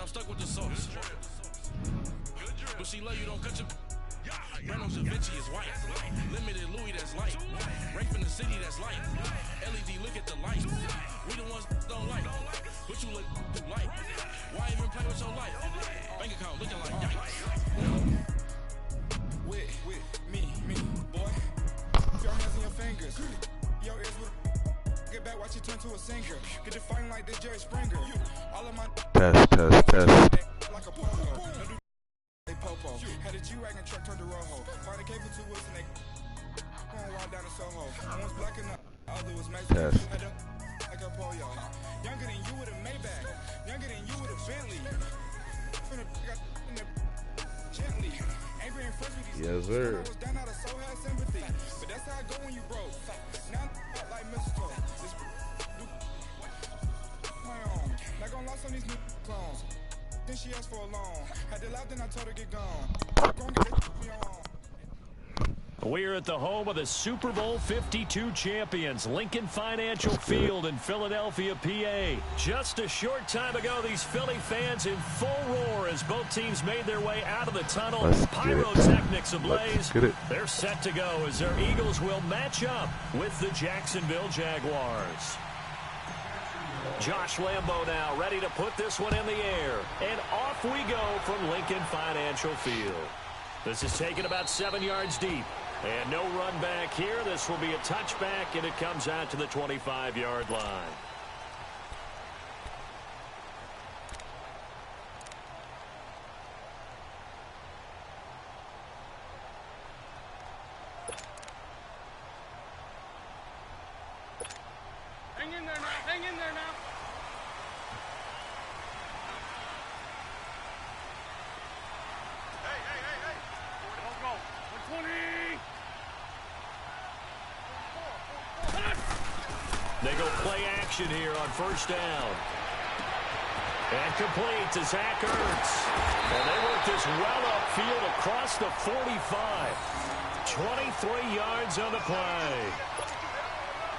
I'm stuck with the sauce. But she love you, don't cut your... Brando Da Vinci is white. Limited Louis, that's light. Right from the city, that's light. LED, look at the light. We the ones don't like. But you look light. Why even play with your life? Bank account looking like yikes. With me, boy. Your hands and your fingers. Your ears with get back, watch you turn to a singer. Get to fighting like this Jerry Springer. All of my Test. like a popo. Popo. Had a G-Wagon truck turned to Rojo. Find a cable 2 wheels and they going wild down in Soho. One was black and the other was Mexican. Had a like a polio. Younger than you with a Maybach. Younger than you with a Bentley. Gently. Angry and fresh with these. Yes, sir. I was down out of soul, had sympathy. But that's how I go when you broke. Now I'm like mistletoe. This my own. Not gonna lost on these new clones. Then she asked for a loan. Had to laugh, then I told her get gone. Go and get me on. We're at the home of the Super Bowl 52 champions, Lincoln Financial Field in Philadelphia, PA. Just a short time ago, these Philly fans in full roar as both teams made their way out of the tunnel. Pyrotechnics ablaze. They're set to go as their Eagles will match up with the Jacksonville Jaguars. Josh Lambo now ready to put this one in the air. And off we go from Lincoln Financial Field. This is taken about 7 yards deep. And no run back here. This will be a touchback, and it comes out to the 25-yard line. Hang in there now. Hang in there now. Hey. Don't go. 120. They go play action here on first down. And complete to Zach Ertz. And they work this well upfield across the 45. 23 yards on the play.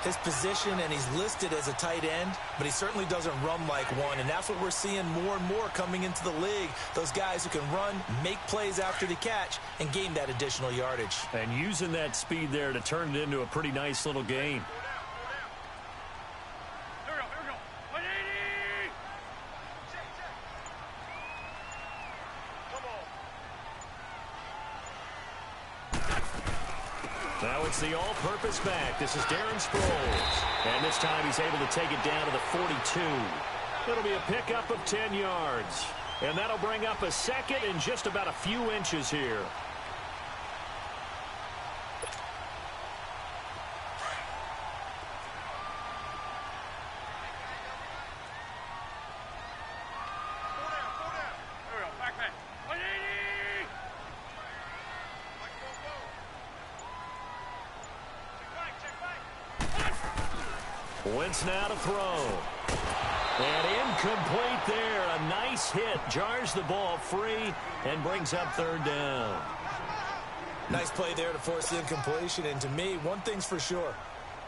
His position, and he's listed as a tight end, but he certainly doesn't run like one, and that's what we're seeing more and more coming into the league. Those guys who can run, make plays after the catch, and gain that additional yardage. And using that speed there to turn it into a pretty nice little game. Here we go. 180. Now it's the all-purpose back. This is Darren Sproles. And this time he's able to take it down to the 42. It'll be a pickup of 10 yards. And that'll bring up a second in just about a few inches here. Wentz now to throw. And incomplete there. A nice hit. Jars the ball free and brings up third down. Nice play there to force the incompletion. And to me, one thing's for sure.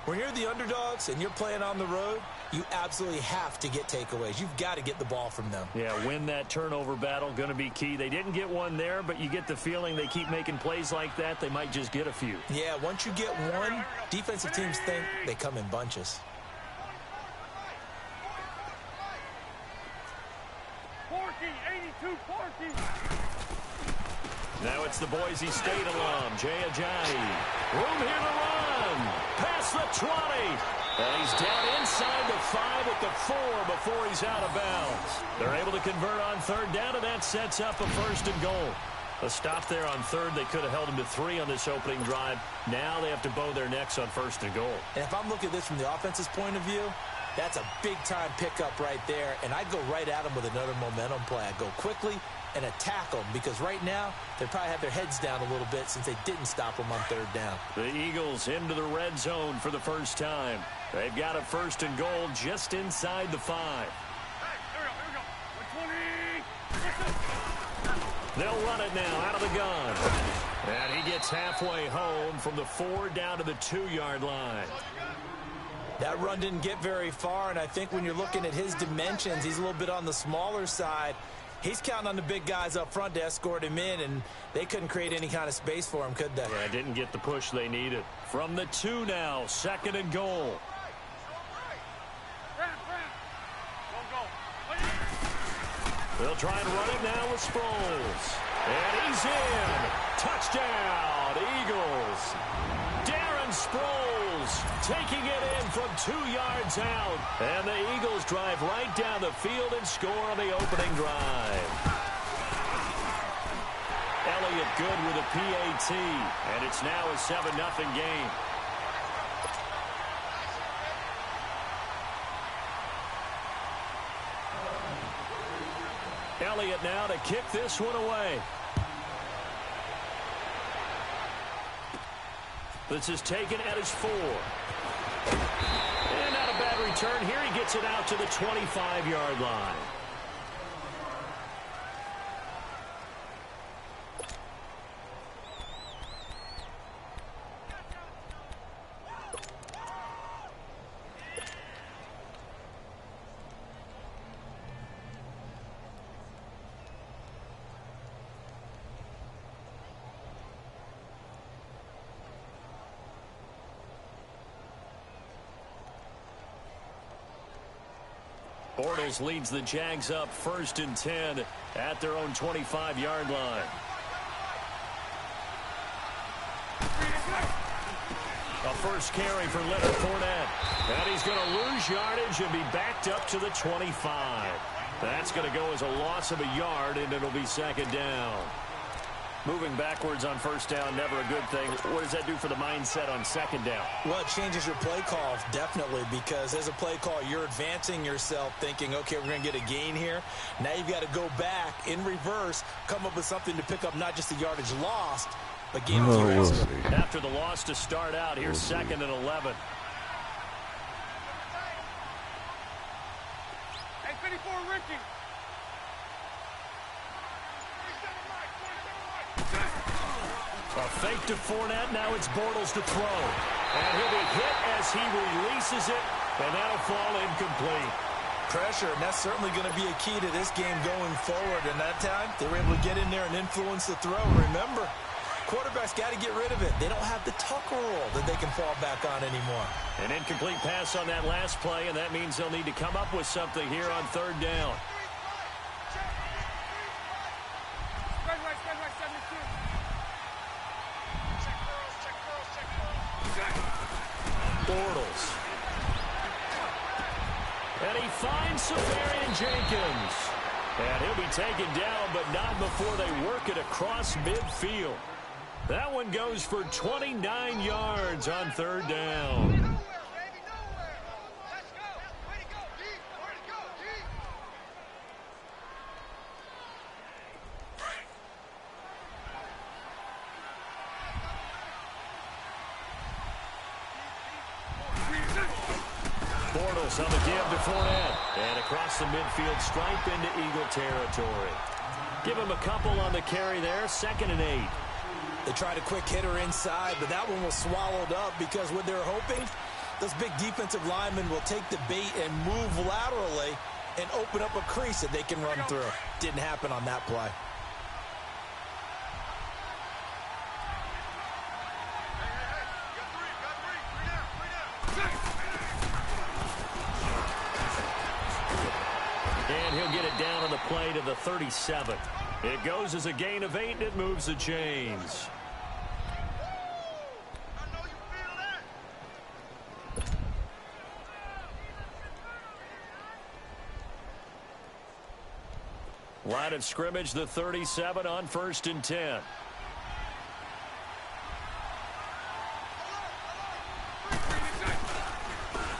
When you're the underdogs and you're playing on the road, you absolutely have to get takeaways. You've got to get the ball from them. Yeah, win that turnover battle, going to be key. They didn't get one there, but you get the feeling they keep making plays like that, they might just get a few. Yeah, once you get one, defensive teams think they come in bunches. 82-40. Now it's the Boise State alum, Jay Ajayi. Room here to run. Past the 20. And he's down inside the 5 at the 4 before he's out of bounds. They're able to convert on third down, and that sets up a first and goal. A stop there on third. They could have held him to 3 on this opening drive. Now they have to bow their necks on first and goal. And if I'm looking at this from the offense's point of view, that's a big-time pickup right there, and I'd go right at them with another momentum play. I'd go quickly and attack them because right now they probably have their heads down a little bit since they didn't stop them on third down. The Eagles into the red zone for the first time. They've got a first and goal just inside the 5. Hey, here we go. 120. They'll run it now out of the gun. And he gets halfway home from the 4 down to the 2-yard line. That run didn't get very far, and I think when you're looking at his dimensions, he's a little bit on the smaller side. He's counting on the big guys up front to escort him in, and they couldn't create any kind of space for him, could they? Yeah, didn't get the push they needed. From the 2 now, 2nd and goal. They'll try and run it now with Sproles. And he's in. Touchdown, Eagles. Darren Sproles taking it in from 2 yards out. And the Eagles drive right down the field and score on the opening drive. Elliott good with a PAT. And it's now a 7-0 game. Elliott now to kick this one away. This is taken at his 4. And not a bad return. Here he gets it out to the 25-yard line. Bortles leads the Jags up 1st and 10 at their own 25-yard line. A first carry for Leonard Fournette. And he's going to lose yardage and be backed up to the 25. That's going to go as a loss of a yard, and it'll be 2nd down. Moving backwards on 1st down, never a good thing. What does that do for the mindset on 2nd down? Well, it changes your play call, definitely, because as a play call, you're advancing yourself thinking, okay, we're going to get a gain here. Now you've got to go back in reverse, come up with something to pick up not just the yardage lost, but gain of yards. After the loss to start out, here's 2nd and 11. Hey, 54, Ricky. A fake to Fournette. Now it's Bortles to throw. And he'll be hit as he releases it, and that'll fall incomplete. Pressure, and that's certainly going to be a key to this game going forward. And that time, they were able to get in there and influence the throw. Remember, quarterbacks got to get rid of it. They don't have the Tucker rule that they can fall back on anymore. An incomplete pass on that last play, and that means they'll need to come up with something here on 3rd down. Spread right, 72. Bortles. And he finds Safarian Jenkins. And he'll be taken down, but not before they work it across midfield. That one goes for 29 yards on 3rd down. Bortles on the give to Fournette. And across the midfield stripe into Eagle territory. Give him a couple on the carry there. 2nd and 8. They tried a quick hitter inside, but that one was swallowed up because what they're hoping, those big defensive linemen will take the bait and move laterally and open up a crease that they can run through. Didn't happen on that play. And he'll get it down on the play to the 37. It goes as a gain of 8, and it moves the chains. Line of scrimmage, the 37 on 1st and 10.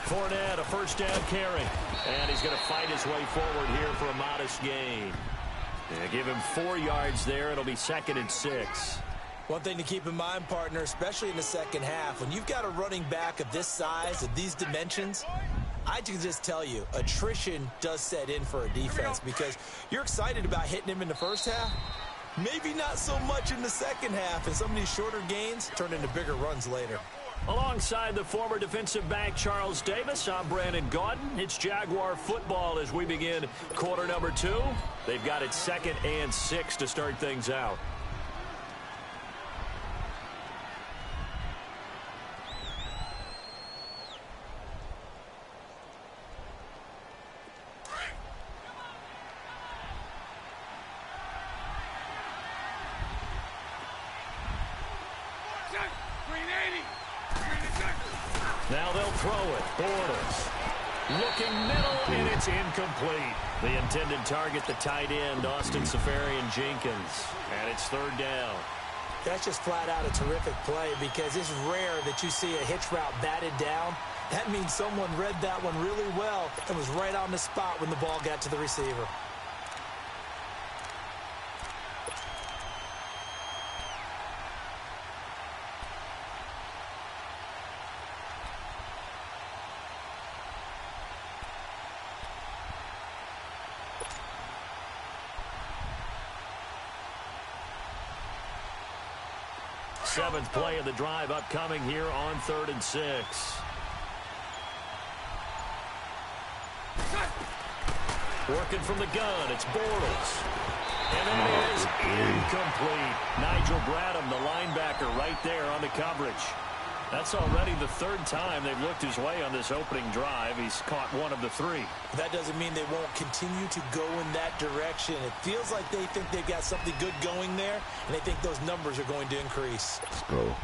Fournette, a 1st down carry. And he's going to fight his way forward here for a modest gain. Yeah, give him 4 yards there. It'll be 2nd and 6. One thing to keep in mind, partner, especially in the second half, when you've got a running back of this size, of these dimensions, I can just tell you, attrition does set in for a defense because you're excited about hitting him in the first half. Maybe not so much in the second half, and some of these shorter gains turn into bigger runs later. Alongside the former defensive back Charles Davis, I'm Brandon Gaudin. It's Jaguar football as we begin quarter number 2. They've got it 2nd and 6 to start things out. Now they'll throw it. Bortles looking middle, and it's incomplete. The intended target, the tight end, Austin Safarian-Jenkins. And it's 3rd down. That's just flat out a terrific play because it's rare that you see a hitch route batted down. That means someone read that one really well and was right on the spot when the ball got to the receiver. Seventh play of the drive upcoming here on 3rd and 6. Working from the gun, it's Bortles. And it is incomplete. Nigel Bradham, the linebacker, right there on the coverage. That's already the 3rd time they've looked his way on this opening drive. He's caught 1 of the 3. That doesn't mean they won't continue to go in that direction. It feels like they think they've got something good going there, and they think those numbers are going to increase. Let's go.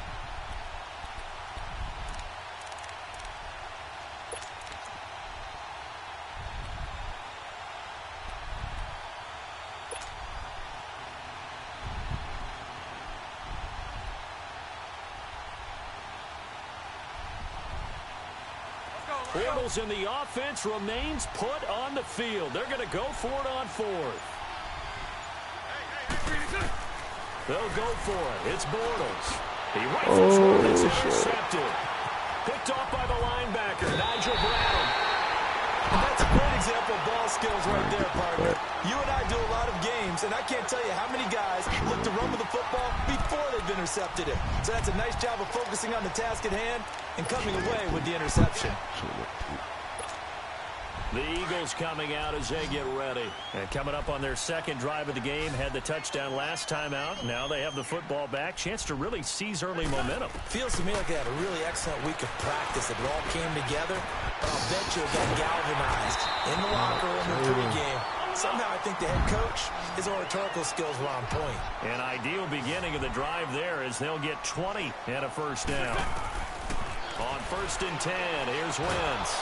Bortles in the offense remains put on the field. They're going to go for it on 4th. They'll go for it. It's Bortles. He rifles one. It's intercepted. Picked off by the linebacker, Nigel Bradham. That's a great example of ball skills right there, partner. You and I do a lot of games, and I can't tell you how many guys look to run with the football before they've intercepted it. So that's a nice job of focusing on the task at hand and coming away with the interception. The Eagles coming out as they get ready. And coming up on their 2nd drive of the game, had the touchdown last time out. Now they have the football back. Chance to really seize early momentum. Feels to me like they had a really excellent week of practice. It all came together. But I'll bet you it got galvanized in the locker room and pregame. Somehow I think the head coach, his oratorical skills were on point. An ideal beginning of the drive there as they'll get 20 and a 1st down. On 1st and 10, here's Wentz.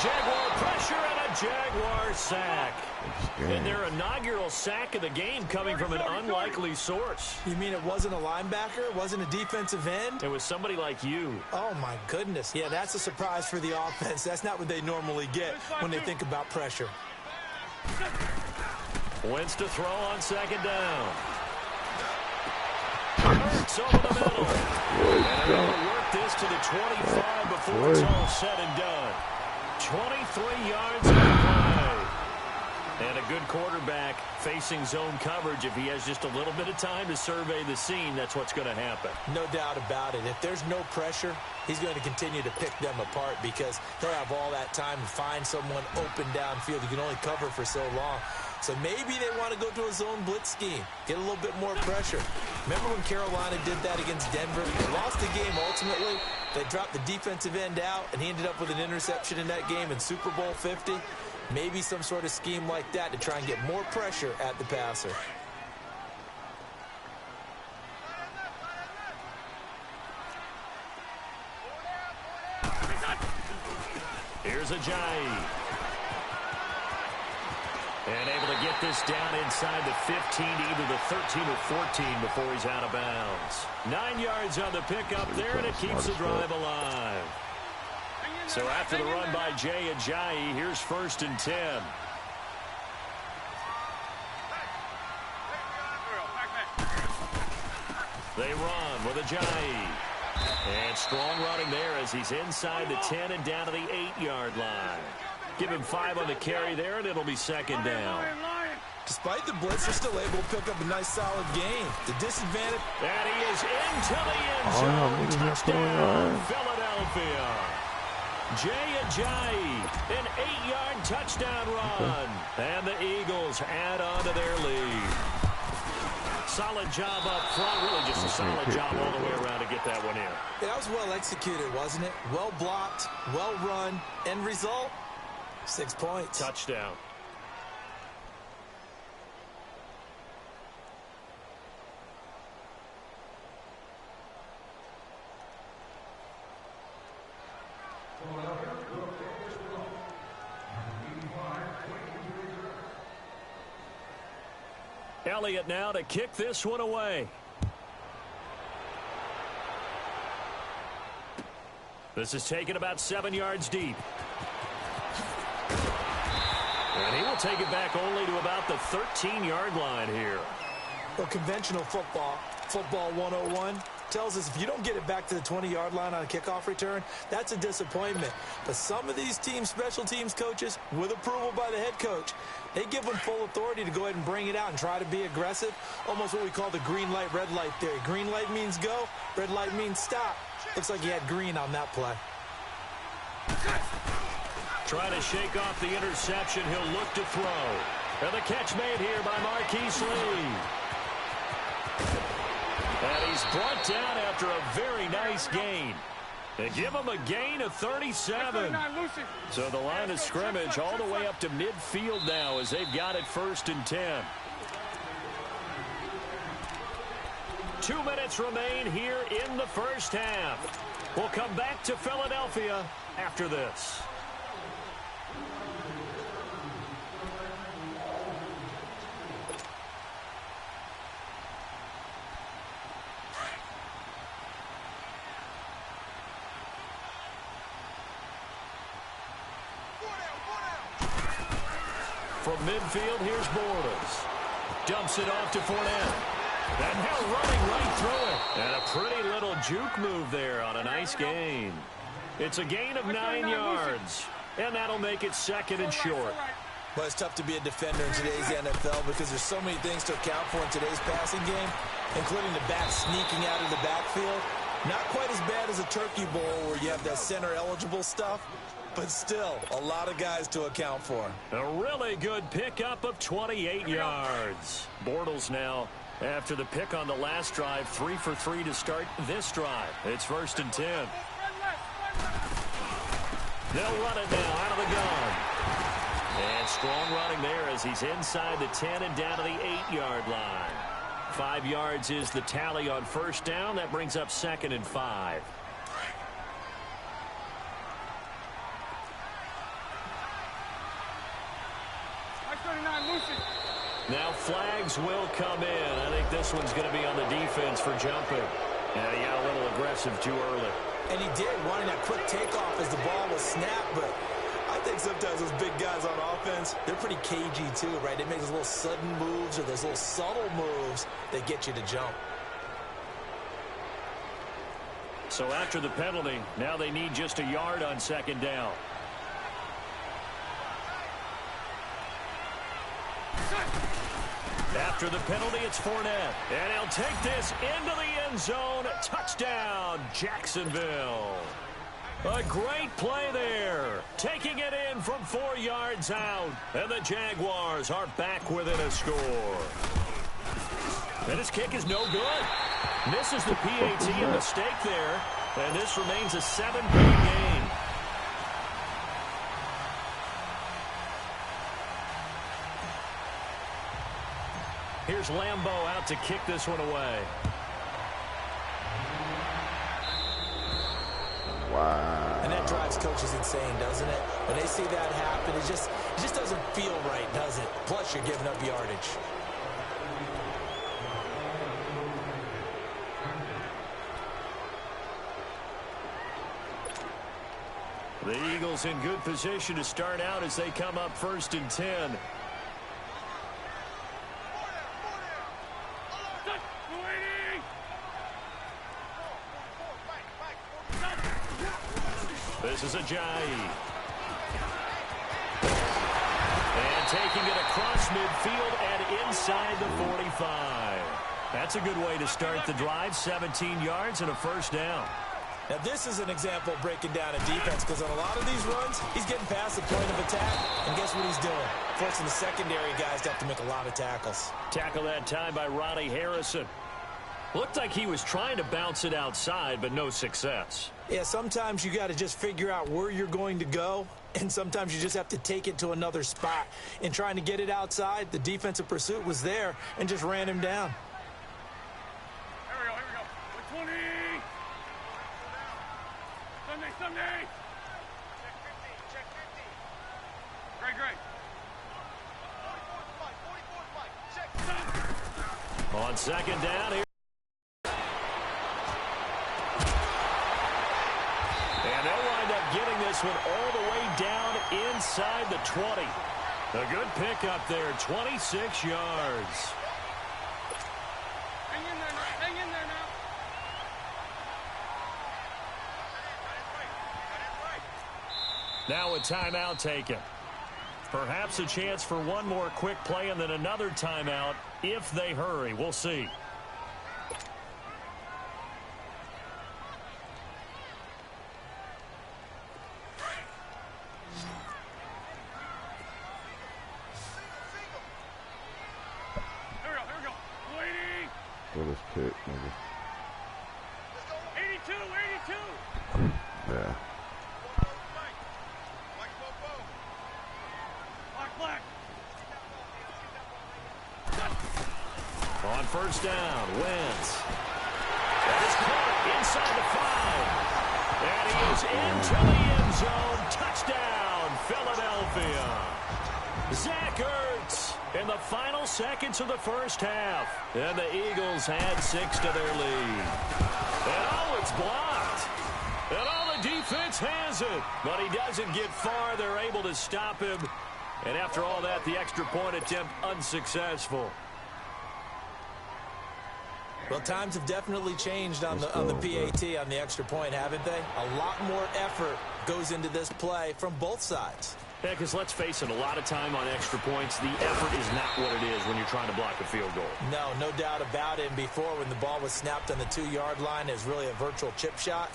Jaguar pressure and a Jaguar sack. And their inaugural sack of the game coming from an unlikely source. You mean it wasn't a linebacker? It wasn't a defensive end? It was somebody like you. Oh, my goodness. Yeah, that's a surprise for the offense. That's not what they normally get when they think about pressure. Wentz to throw on 2nd down. Hurts over the middle. And they're going to work this to the 25 before it's all said and done. 23 yards on the play. And a good quarterback facing zone coverage. If he has just a little bit of time to survey the scene, that's what's going to happen. No doubt about it. If there's no pressure, he's going to continue to pick them apart because they'll have all that time to find someone open downfield. You can only cover for so long. So maybe they want to go to a zone blitz scheme, get a little bit more pressure. Remember when Carolina did that against Denver? They lost the game ultimately. They dropped the defensive end out, and he ended up with an interception in that game in Super Bowl 50. Maybe some sort of scheme like that to try and get more pressure at the passer. Here's Ajayi. And able to get this down inside the 15 to either the 13 or 14 before he's out of bounds. 9 yards on the pickup there, and it keeps the drive alive. So after the run by Jay Ajayi, here's 1st and 10. They run with Ajayi. And strong running there as he's inside the 10 and down to the 8-yard line. Give him 5 on the carry there, and it'll be 2nd down. Despite the blitz, they're still able to pick up a nice, solid gain. The disadvantage... And he is into the end zone. Touchdown, Philadelphia. Jay Ajayi, an 8-yard touchdown run. And the Eagles add on to their lead. Solid job up front. Really just a solid job all the way around to get that one in. Yeah, that was well executed, wasn't it? Well blocked, well run. End result, 6 points. Touchdown. Elliott now to kick this one away. This is taken about 7 yards deep. And he will take it back only to about the 13-yard line here. Well, conventional football 101, tells us if you don't get it back to the 20-yard line on a kickoff return, that's a disappointment. But some of these team special teams coaches, with approval by the head coach, they give them full authority to go ahead and bring it out and try to be aggressive. Almost what we call the green light, red light theory. Green light means go, red light means stop. Looks like he had green on that play. Trying to shake off the interception. He'll look to throw. And the catch made here by Marquise Lee. And he's brought down after a very nice gain. They give him a gain of 37. So the line of scrimmage all the way up to midfield now as they've got it 1st and 10. 2 minutes remain here in the first half. We'll come back to Philadelphia after this. From midfield, here's Bortles. Dumps it off to Fournette. And now running right through it. And a pretty little juke move there on a nice gain. It's a gain of 9 yards. And that'll make it 2nd and short. Well, it's tough to be a defender in today's NFL because there's so many things to account for in today's passing game, including the back sneaking out of the backfield. Not quite as bad as a turkey bowl where you have that center-eligible stuff, but still a lot of guys to account for. A really good pickup of 28 yards. Bortles now, after the pick on the last drive, 3 for 3 to start this drive. It's 1st and 10. They'll run it now out of the gun. And strong running there as he's inside the 10 and down to the 8-yard line. 5 yards is the tally on 1st down. That brings up 2nd and 5. Now flags will come in. I think this one's going to be on the defense for jumping. Yeah, he got a little aggressive too early. And he did, wanting that quick takeoff as the ball was snapped, but I think sometimes those big guys on offense, they're pretty cagey too, right? They make those little sudden moves or those little subtle moves that get you to jump. So after the penalty, now they need just a yard on 2nd down. After the penalty, it's Fournette. And he'll take this into the end zone. Touchdown, Jacksonville. A great play there. Taking it in from 4 yards out. And the Jaguars are back within a score. And his kick is no good. Misses the PAT, a mistake there. And this remains a 7-point game. Here's Lambeau out to kick this one away. Wow. And that drives coaches insane, doesn't it? When they see that happen, it just doesn't feel right, does it? Plus, you're giving up yardage. The Eagles in good position to start out as they come up 1st and 10. This is Ajayi. And taking it across midfield and inside the 45. That's a good way to start the drive. 17 yards and a first down. Now, this is an example of breaking down a defense, because on a lot of these runs, he's getting past the point of attack, and guess what he's doing? Forcing the secondary guys to have to make a lot of tackles. Tackle that time by Ronnie Harrison. Looked like he was trying to bounce it outside, but no success. Yeah, sometimes you got to just figure out where you're going to go, and sometimes you just have to take it to another spot. In trying to get it outside, the defensive pursuit was there and just ran him down. Here we go. 120. Sunday. Check 50. Great. 44 On second down here. And they'll wind up getting this one all the way down inside the 20. A good pickup there, 26 yards. Hang in there now. Now a timeout taken. Perhaps a chance for one more quick play and then another timeout if they hurry. We'll see. Here we go. Waiting. What is pick, nigga? 82. Yeah. Black. On first down, Wentz. That is caught inside the 5. And he is into the end zone. Touchdown, Philadelphia. Zach Ertz in the final seconds of the first half. And the Eagles had 6 to their lead. And it's blocked. And the defense has it. But he doesn't get far. They're able to stop him. And after all that, the extra point attempt unsuccessful. Well, times have definitely changed on the PAT, on the extra point, haven't they? A lot more effort goes into this play from both sides. Yeah, because let's face it, a lot of time on extra points, the effort is not what it is when you're trying to block a field goal. No doubt about it. And before, when the ball was snapped on the 2-yard line, it was really a virtual chip shot.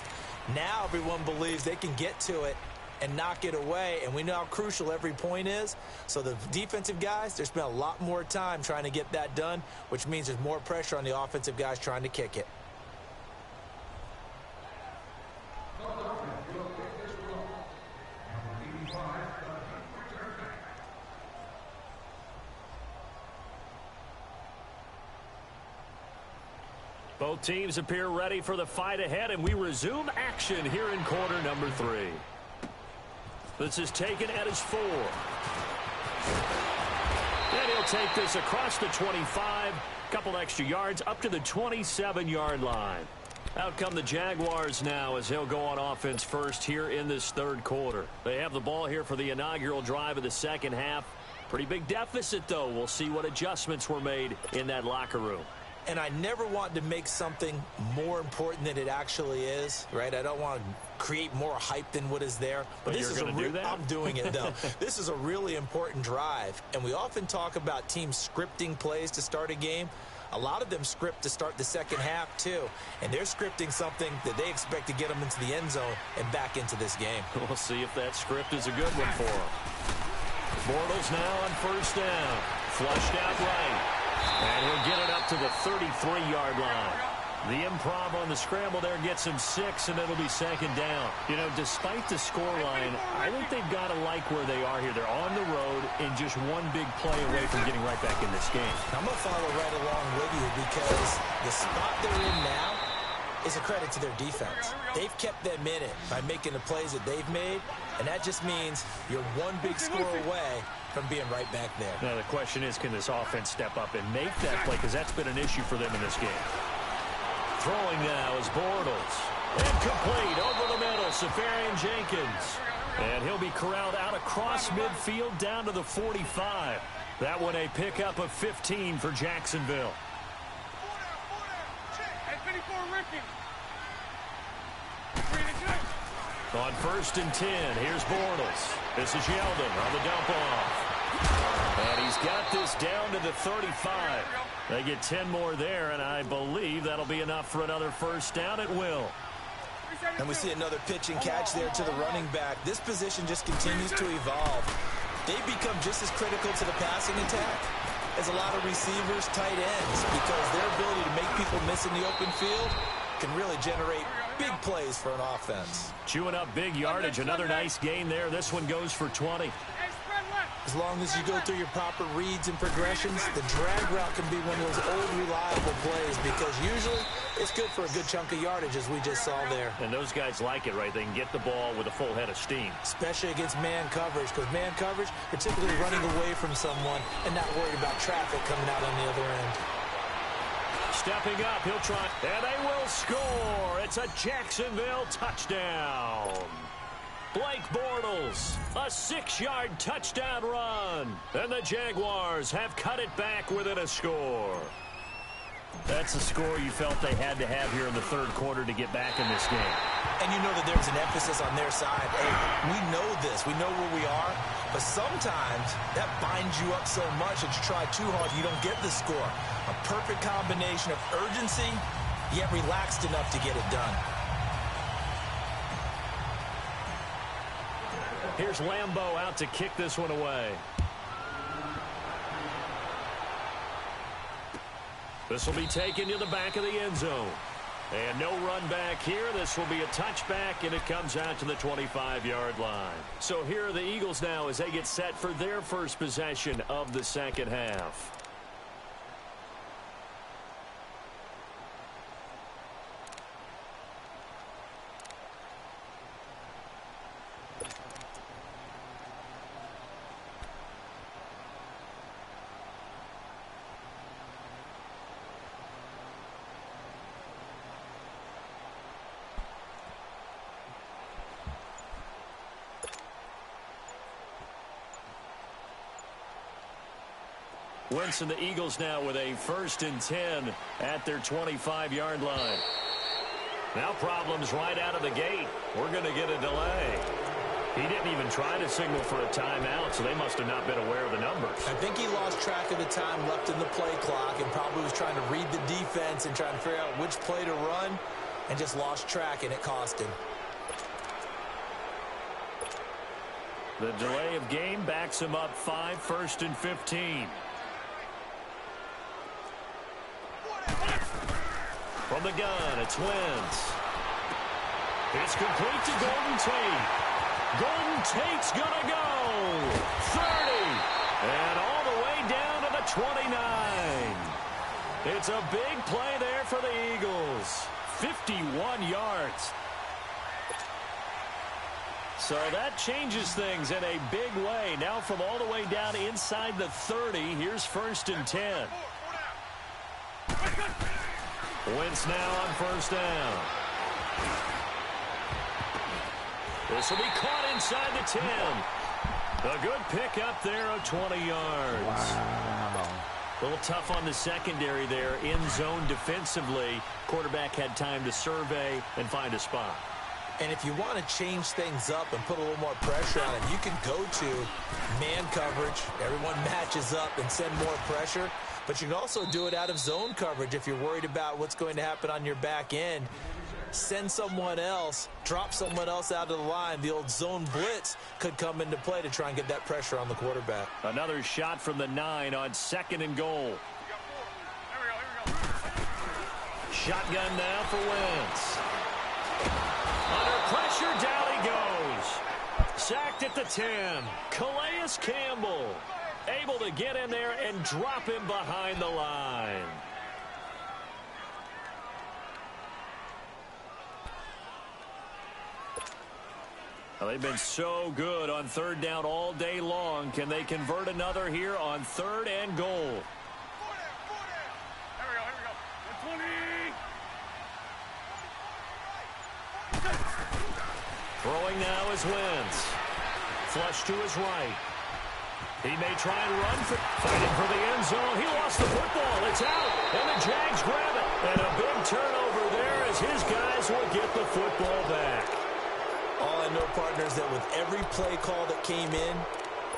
Now everyone believes they can get to it and knock it away, and we know how crucial every point is. So the defensive guys, they spent a lot more time trying to get that done, which means there's more pressure on the offensive guys trying to kick it. Both teams appear ready for the fight ahead, and we resume action here in quarter number 3. This is taken at his 4. And he'll take this across the 25. Couple extra yards up to the 27-yard line. Out come the Jaguars now as he'll go on offense first here in this third quarter. They have the ball here for the inaugural drive of the second half. Pretty big deficit, though. We'll see what adjustments were made in that locker room. And I never want to make something more important than it actually is, right? I don't want to create more hype than what is there. But this is I'm doing it, though. This is a really important drive. And we often talk about teams scripting plays to start a game. A lot of them script to start the second half, too. And they're scripting something that they expect to get them into the end zone and back into this game. We'll see if that script is a good one for them. Bortles now on first down. Flushed out right. And he'll get it up to the 33-yard line. The improv on the scramble there gets him 6, and it'll be second down. You know, despite the scoreline, I think they've got to like where they are here. They're on the road and just one big play away from getting right back in this game. I'm going to follow right along with you because the spot they're in now is a credit to their defense. They've kept them in it by making the plays that they've made, and that just means you're one big score away from being right back there. Now, the question is, can this offense step up and make that play? Because that's been an issue for them in this game. Throwing now is Bortles. Incomplete over the middle, Safarian Jenkins. And he'll be corralled out across midfield down to the 45. That one a pickup of 15 for Jacksonville. On 1st and 10, here's Bortles. This is Yeldon on the dump off. He's got this down to the 35. They get 10 more there, and I believe that'll be enough for another first down at will. And we see another pitch and catch there to the running back. This position just continues to evolve. They become just as critical to the passing attack as a lot of receivers, tight ends, because their ability to make people miss in the open field can really generate big plays for an offense. Chewing up big yardage. Another nice gain there. This one goes for 20. As long as you go through your proper reads and progressions, the drag route can be one of those old reliable plays because usually it's good for a good chunk of yardage, as we just saw there. And those guys like it, right? They can get the ball with a full head of steam. Especially against man coverage, because man coverage, you're typically running away from someone and not worried about traffic coming out on the other end. Stepping up, he'll try, and they will score. It's a Jacksonville touchdown. Blake Bortles, a 6-yard touchdown run. And the Jaguars have cut it back within a score. That's a score you felt they had to have here in the third quarter to get back in this game. And you know that there's an emphasis on their side. Hey, we know this. We know where we are. But sometimes that binds you up so much that you try too hard, you don't get the score. A perfect combination of urgency, yet relaxed enough to get it done. Here's Lambeau out to kick this one away. This will be taken to the back of the end zone. And no run back here. This will be a touchback, and it comes out to the 25-yard line. So here are the Eagles now as they get set for their first possession of the second half. Wentz and the Eagles now with a 1st and 10 at their 25-yard line. Now problems right out of the gate. We're going to get a delay. He didn't even try to signal for a timeout, so they must have not been aware of the numbers. I think he lost track of the time left in the play clock and probably was trying to read the defense and trying to figure out which play to run and just lost track, and it cost him. The delay of game backs him up 5, 1st and 15. From the gun, it's Wentz. It's complete to Golden Tate. Golden Tate's gonna go 30 and all the way down to the 29. It's a big play there for the Eagles. 51 yards. So that changes things in a big way. Now from all the way down inside the 30, here's 1st and 10. Wentz now on 1st down. This will be caught inside the 10. A good pick up there of 20 yards. Wow. A little tough on the secondary there. In zone defensively. Quarterback had time to survey and find a spot. And if you want to change things up and put a little more pressure on it, you can go to man coverage. Everyone matches up and send more pressure. But you can also do it out of zone coverage if you're worried about what's going to happen on your back end. Send someone else, drop someone else out of the line. The old zone blitz could come into play to try and get that pressure on the quarterback. Another shot from the 9 on 2nd and goal. Shotgun now for Wentz. Under pressure, down he goes. Sacked at the 10. Calais Campbell able to get in there and drop him behind the line. Well, they've been so good on 3rd down all day long. Can they convert another here on 3rd and goal? Here we go. 20. Throwing now is Wentz. Flush to his right. He may try and run for fighting for the end zone. He lost the football. It's out. And the Jags grab it. And a big turnover there as his guys will get the football back. All I know, partners, that with every play call that came in,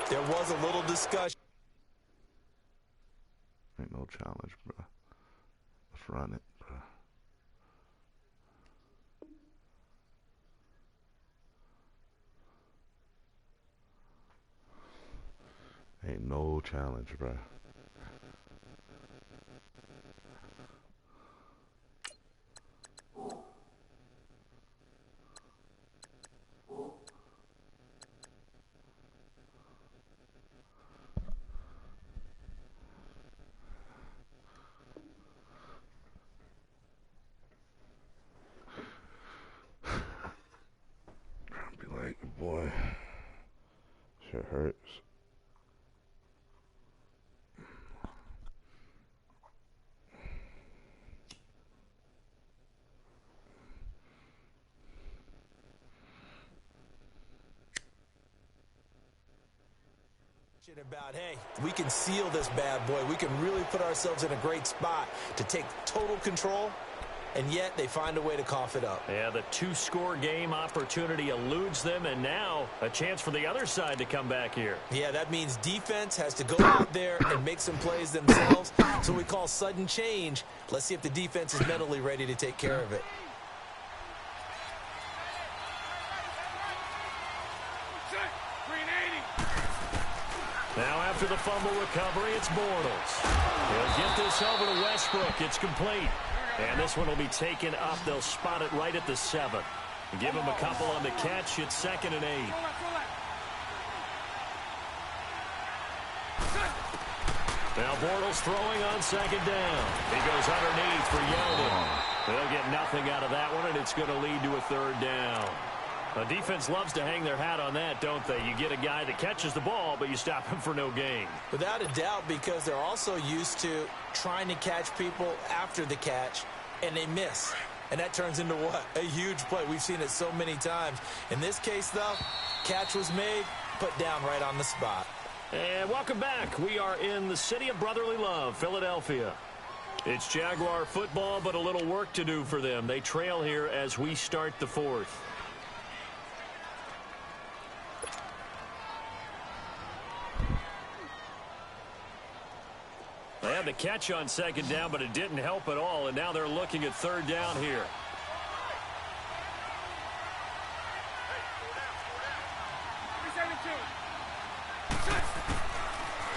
there was a little discussion. challenge, bro. Let's run it, bro. Ain't no challenge, bro. Be like, boy, shit hurts. About, hey, we can seal this bad boy. We can really put ourselves in a great spot to take total control, and yet they find a way to cough it up. Yeah, the two-score game opportunity eludes them, and now a chance for the other side to come back here. Yeah, that means defense has to go out there and make some plays themselves. So we call sudden change. Let's see if the defense is mentally ready to take care of it. Now after the fumble recovery, it's Bortles. He'll get this over to Westbrook. It's complete. And this one will be taken up. They'll spot it right at the 7. Give him a couple on the catch. It's 2nd and 8. Now Bortles throwing on 2nd down. He goes underneath for Yeldon. They'll get nothing out of that one, and it's going to lead to a 3rd down. The defense loves to hang their hat on that, don't they? You get a guy that catches the ball, but you stop him for no gain. Without a doubt, because they're also used to trying to catch people after the catch, and they miss. And that turns into what? A huge play. We've seen it so many times. In this case, though, catch was made, put down right on the spot. And welcome back. We are in the city of brotherly love, Philadelphia. It's Jaguar football, but a little work to do for them. They trail here as we start the 4th. They had the catch on 2nd down, but it didn't help at all, and now they're looking at 3rd down here.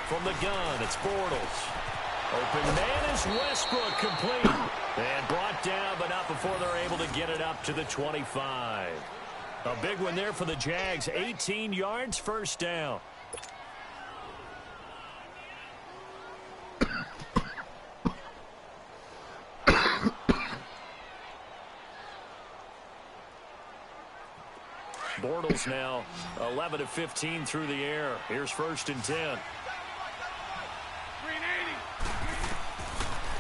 From the gun, it's Bortles. Open man is Westbrook, complete. And brought down, but not before they're able to get it up to the 25. A big one there for the Jags. 18 yards, 1st down. Bortles now 11 of 15 through the air. Here's 1st and 10.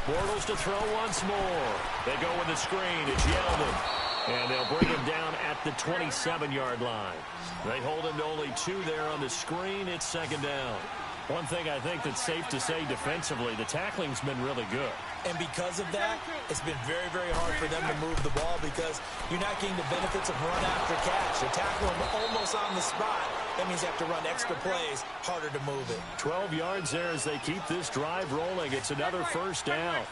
Bortles to throw once more. They go with the screen. It's Yeldon. And they'll bring him down at the 27-yard line. They hold him to only 2 there on the screen. It's 2nd down. One thing I think that's safe to say defensively, the tackling's been really good. And because of that, it's been very, very hard for them to move the ball because you're not getting the benefits of run after catch. They tackle them almost on the spot. That means you have to run extra plays, harder to move it. 12 yards there as they keep this drive rolling. It's another 1st down.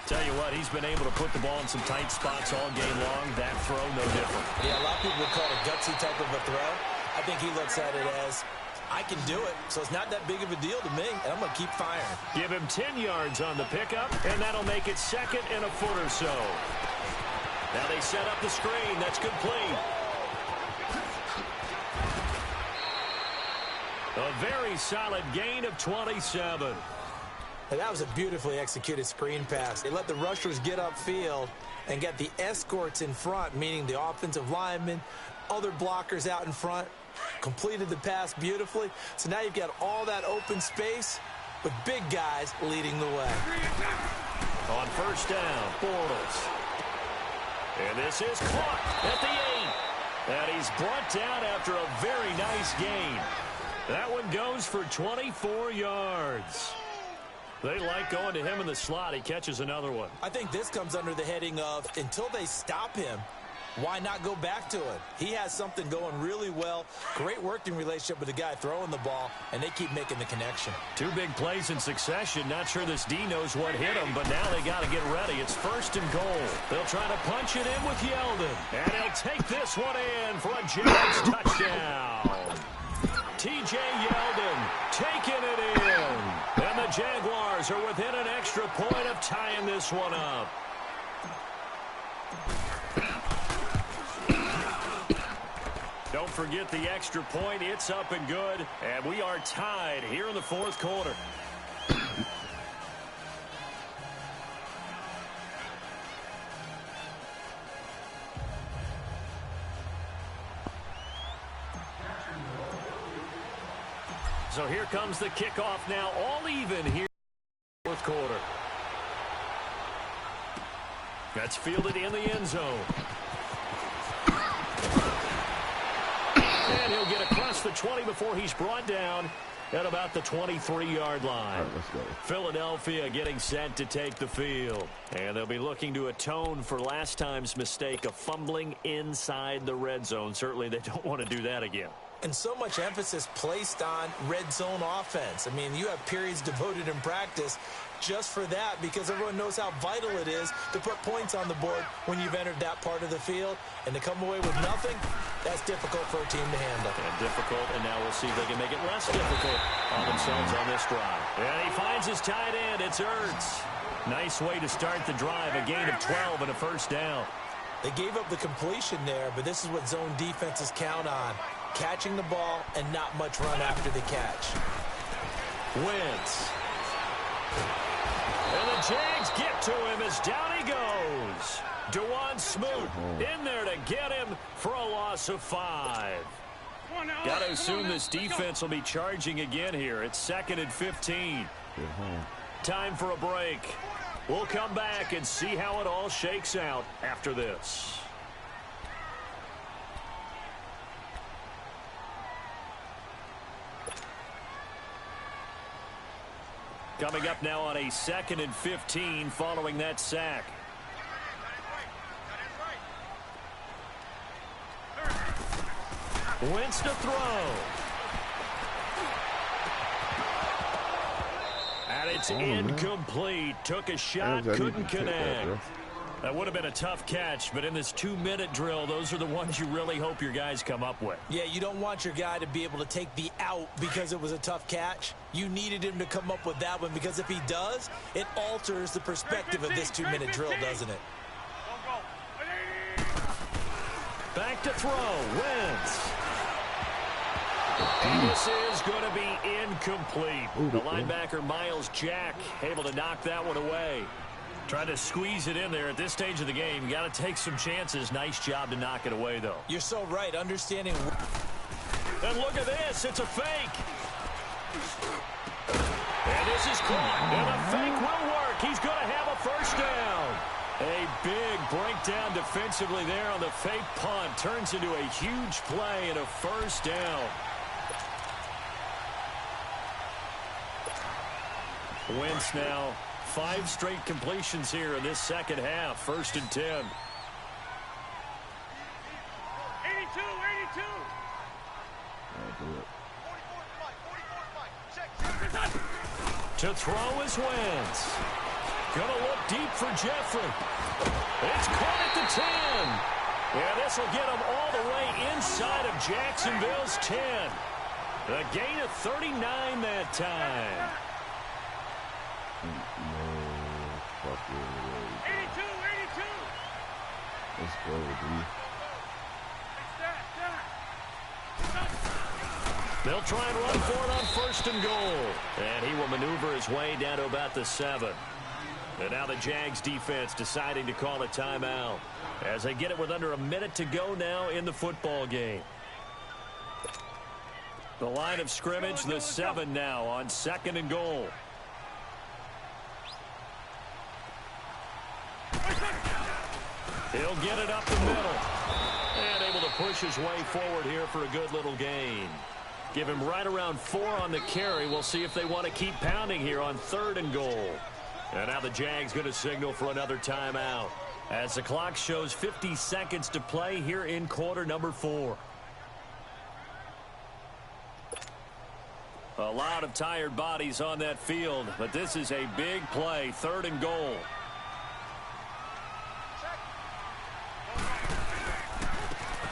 Tell you what, he's been able to put the ball in some tight spots all game long. That throw, no different. Yeah, a lot of people would call it a gutsy type of a throw. I think he looks at it as, I can do it, so it's not that big of a deal to me, and I'm going to keep firing. Give him 10 yards on the pickup, and that'll make it 2nd and a foot or so. Now they set up the screen. That's complete. A very solid gain of 27. And that was a beautifully executed screen pass. They let the rushers get upfield and get the escorts in front, meaning the offensive linemen, other blockers out in front. Completed the pass beautifully. So now you've got all that open space with big guys leading the way. On 1st down, Bortles. And this is caught at the 8. And he's brought down after a very nice gain. That one goes for 24 yards. They like going to him in the slot. He catches another one. I think this comes under the heading of until they stop him, why not go back to it? He has something going really well. Great working relationship with the guy throwing the ball, and they keep making the connection. 2 big plays in succession. Not sure this D knows what hit him, but now they got to get ready. It's 1st and goal. They'll try to punch it in with Yeldon. And he'll take this one in for a Jags touchdown. T.J. Yeldon taking it in. And the Jaguars are within an extra point of tying this one up. Don't forget the extra point. It's up and good. And we are tied here in the 4th quarter. So here comes the kickoff now, all even here in the 4th quarter. That's fielded in the end zone. And he'll get across the 20 before he's brought down at about the 23-yard line. All right, let's go. Philadelphia getting set to take the field. And they'll be looking to atone for last time's mistake of fumbling inside the red zone. Certainly they don't want to do that again. And so much emphasis placed on red zone offense. I mean, you have periods devoted in practice just for that because everyone knows how vital it is to put points on the board when you've entered that part of the field. And to come away with nothing, that's difficult for a team to handle. And difficult, and now we'll see if they can make it less difficult on themselves on this drive. And he finds his tight end. It's Ertz. Nice way to start the drive, a gain of 12 and a 1st down. They gave up the completion there, but this is what zone defenses count on. Catching the ball and not much run after the catch. Wentz. And the Jags get to him as down he goes. Dewan Smoot in there to get him for a loss of 5. Got to assume this defense will be charging again here. It's 2nd and 15. Time for a break. We'll come back and see how it all shakes out after this. Coming up now on a 2nd and 15 following that sack. Wentz to throw. And it's incomplete. Took a shot, couldn't connect. That would have been a tough catch, but in this 2-minute drill, those are the ones you really hope your guys come up with. Yeah, you don't want your guy to be able to take the out because it was a tough catch. You needed him to come up with that one because if he does, it alters the perspective of this 2-minute drill, doesn't it? Back to throw. Wentz. And this is going to be incomplete. The linebacker, Miles Jack, able to knock that one away. Trying to squeeze it in there at this stage of the game. You got to take some chances. Nice job to knock it away, though. You're so right. Understanding. And look at this. It's a fake. And this is caught. And the fake will work. He's going to have a 1st down. A big breakdown defensively there on the fake punt. Turns into a huge play and a 1st down. Wentz now 5 straight completions here in this 2nd half. 1st and 10. 82, 82. To throw is Wentz. Gonna look deep for Jeffrey. It's caught at the 10. Yeah, this will get him all the way inside of Jacksonville's 10. A gain of 39 that time. 82, 82. Let's go, dude. They'll try and run for it on 1st and goal. And he will maneuver his way down to about the 7. And now the Jags defense deciding to call a timeout as they get it with under a minute to go now in the football game. The line of scrimmage, the 7 now on 2nd and goal. He'll get it up the middle. And able to push his way forward here for a good little gain. Give him right around 4 on the carry. We'll see if they want to keep pounding here on 3rd and goal. And now the Jags going to signal for another timeout as the clock shows 50 seconds to play here in quarter number 4. A lot of tired bodies on that field, but this is a big play, 3rd and goal.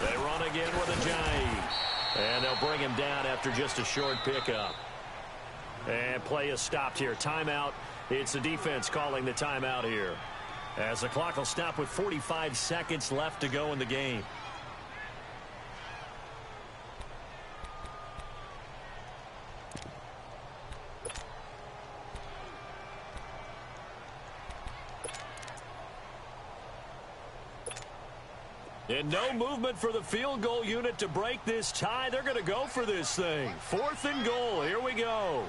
They run again with a Ajayi. And they'll bring him down after just a short pickup. And play is stopped here. Timeout. It's the defense calling the timeout here, as the clock will stop with 45 seconds left to go in the game. And no movement for the field goal unit to break this tie. They're going to go for this thing. 4th and goal. Here we go.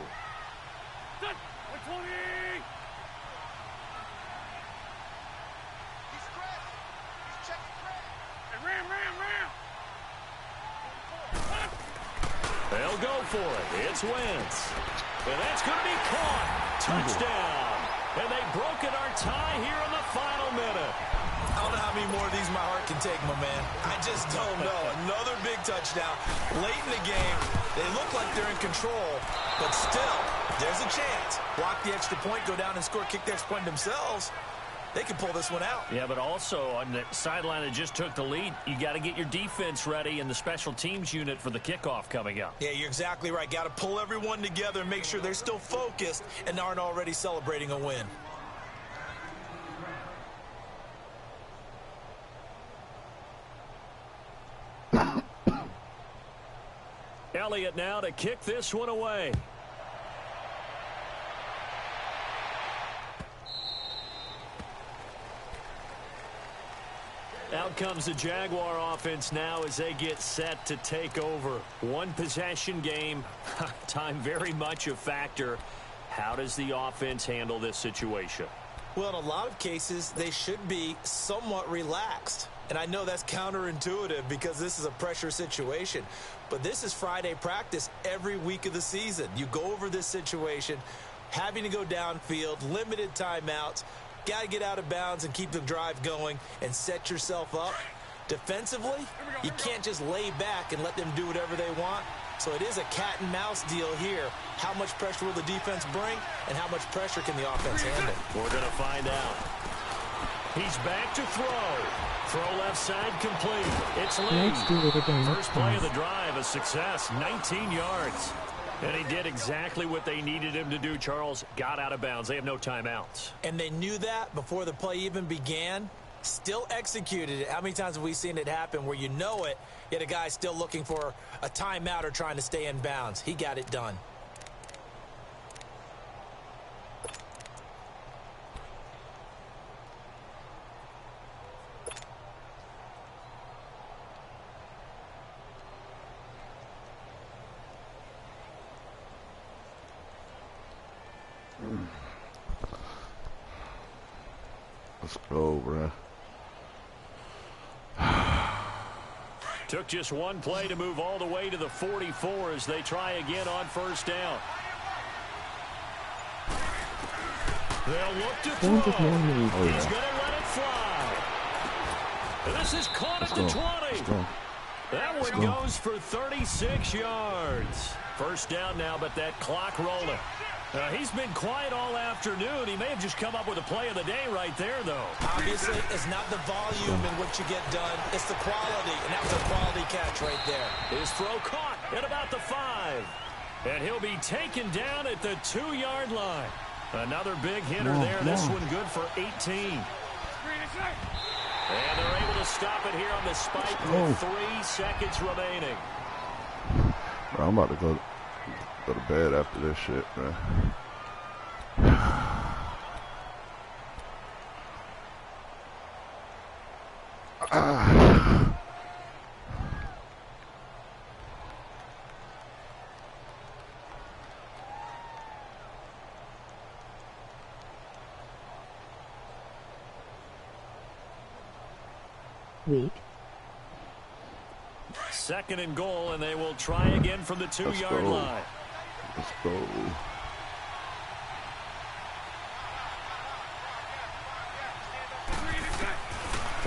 They'll go for it. It's Wentz. And that's going to be caught. Touchdown. And they've broken our tie here in the final minute. I don't know how many more of these my heart can take, my man. I just don't know. Another big touchdown. Late in the game, they look like they're in control, but still, there's a chance. Block the extra point, go down and score, kick the extra point themselves. They can pull this one out. Yeah, but also on the sideline that just took the lead, you got to get your defense ready and the special teams unit for the kickoff coming up. Yeah, you're exactly right. Got to pull everyone together and make sure they're still focused and aren't already celebrating a win. Elliott now to kick this one away. Out comes the Jaguar offense now as they get set to take over. One possession game. Time very much a factor. How does the offense handle this situation? Well, in a lot of cases, they should be somewhat relaxed. And I know that's counterintuitive because this is a pressure situation. But this is Friday practice every week of the season. You go over this situation, having to go downfield, limited timeouts, got to get out of bounds and keep the drive going and set yourself up. Defensively, you can't just lay back and let them do whatever they want. So it is a cat and mouse deal here. How much pressure will the defense bring and how much pressure can the offense handle? We're going to find out. He's back to throw. Throw left side complete. It's Lee. Let's do it again. First play of the drive, a success, 19 yards. And he did exactly what they needed him to do, Charles. Got out of bounds. They have no timeouts. And they knew that before the play even began. Still executed it. How many times have we seen it happen where you know it, yet a guy still looking for a timeout or trying to stay in bounds? He got it done. Let's go, bruh. Took just one play to move all the way to the 44 as they try again on first down. They'll look to throw. He's going to let it fly. This is caught at the 20. That one goes for 36 yards. First down now, but that clock rolling. He's been quiet all afternoon. He may have just come up with a play of the day right there, though. Obviously, it's not the volume in what you get done. It's the quality, and that was a quality catch right there. His throw caught at about the 5. And he'll be taken down at the 2-yard line. Another big hitter there. This one good for 18. And they're able to stop it here on the spike with 3 seconds remaining. Bro, I'm about to go to bed after this shit, bro. Weak. 2nd and goal, and they will try again from the 2-yard line. Let's go.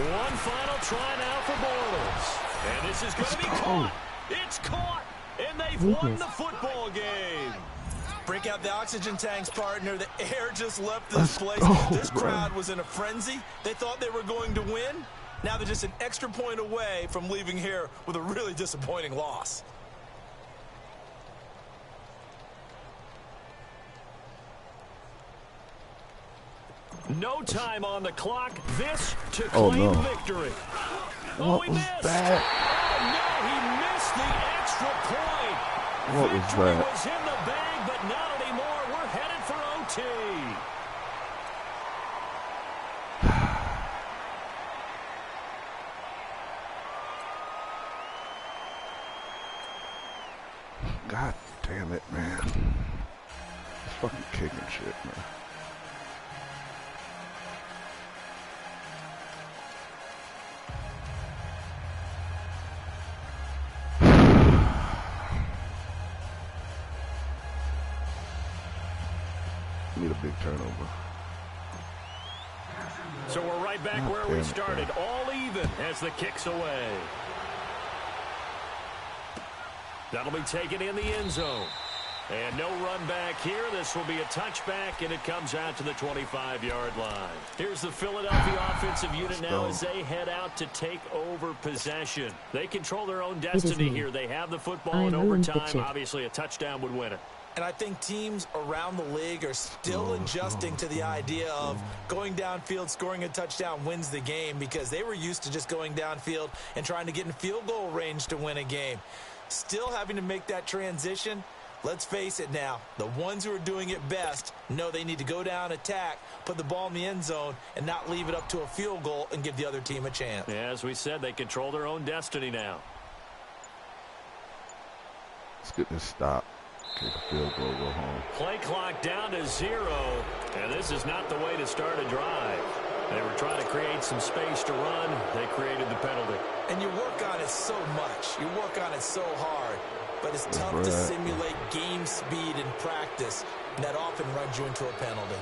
One final try now for Bortles. And this is going to be caught. It's caught. And they've won the football game. Break out the oxygen tanks, partner. The air just left this place. This crowd was in a frenzy. They thought they were going to win. Now they're just an extra point away from leaving here with a really disappointing loss. No time on the clock. This to claim victory. What was that? Oh, no, he missed the extra point. What was Victory that? was in the bag, but not anymore. We're headed for OT. God damn it, man. It's fucking kicking shit, man. Need a big turnover. So we're right back where we started. All even as the kick's away. That'll be taken in the end zone. And no run back here. This will be a touchback, and it comes out to the 25-yard line. Here's the Philadelphia offensive unit now as they head out to take over possession. They control their own destiny here. They have the football in overtime. Obviously, a touchdown would win it. And I think teams around the league are still adjusting to the idea of going downfield, scoring a touchdown wins the game, because they were used to just going downfield and trying to get in field goal range to win a game. Still having to make that transition. Let's face it now, the ones who are doing it best know they need to go down, attack, put the ball in the end zone, and not leave it up to a field goal and give the other team a chance. Yeah, as we said, they control their own destiny now. Let's get this stop. Kick a field goal, go home. Play clock down to 0, and this is not the way to start a drive. They were trying to create some space to run. They created the penalty. And you work on it so much. You work on it so hard. But it's tough to simulate game speed in practice. And that often runs you into a penalty.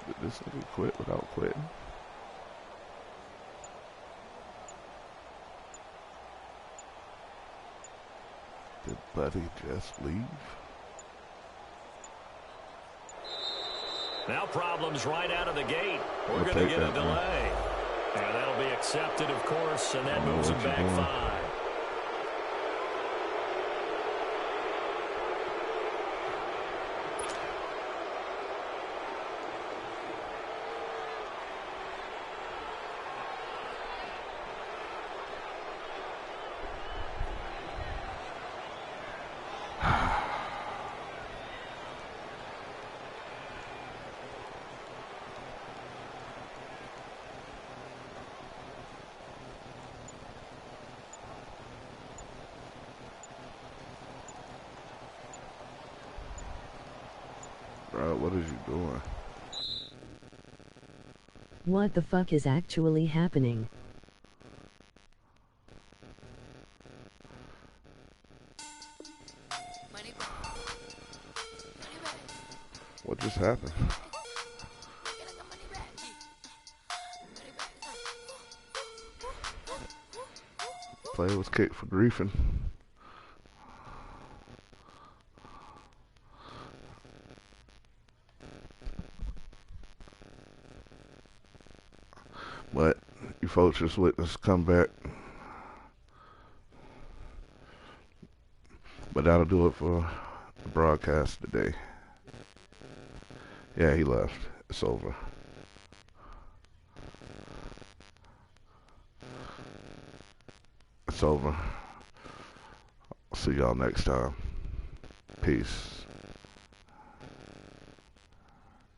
Did this nigga quit without quitting? Did Buddy just leave? Now problems right out of the gate. We're going to get a delay. And that'll be accepted, of course, and that moves them back 5. Bro, what is you doing? What the fuck is actually happening? What just happened? Player was kicked for griefing. But you folks just witnessed comeback. But that'll do it for the broadcast today. Yeah, he left. It's over. It's over. I'll see y'all next time. Peace.